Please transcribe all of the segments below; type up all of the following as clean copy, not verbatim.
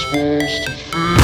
supposed to feel.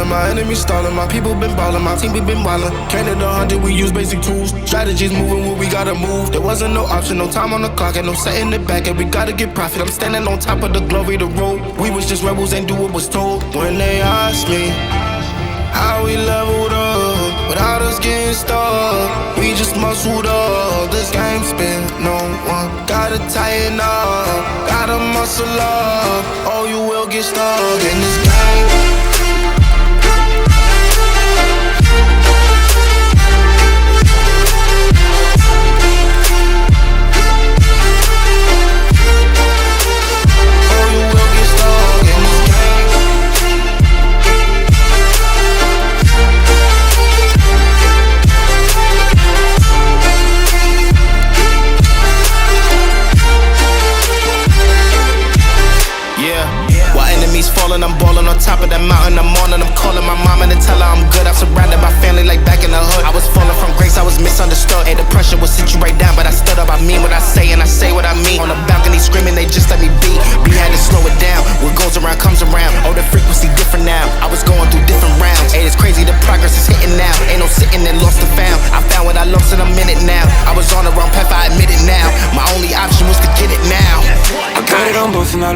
falling, my enemies stalling, my people been ballin', my team we been wildin'. Counted 100, we use basic tools. Strategies moving where we gotta move. There wasn't no option, no time on the clock, and no setting it back, and we gotta get profit. I'm standing on top of the glory, the road. We was just rebels and do what was told. When they asked me how we leveled up without us getting stuck, we just muscled up. This game spin, no one gotta tighten up, gotta muscle up, or you will get stuck in this game. I'm ballin' on top of that mountain, I'm on and I'm calling my mama to tell her I'm good. I'm surrounded by family like back in the hood. I was falling from grace, I was misunderstood. Hey, the pressure will sit you right down, but I stood up, I mean what I say and I say what I mean. On the balcony screaming, they just let me be. We had to slow it down, what goes around comes around. Oh, the frequency different now, I was going through different rounds. Hey, it's crazy, the progress is hitting now. Ain't no sitting and lost and found. I found what I lost in a minute now. I was on the wrong path, I admit it now. My only option was to get it now. I got it on both and I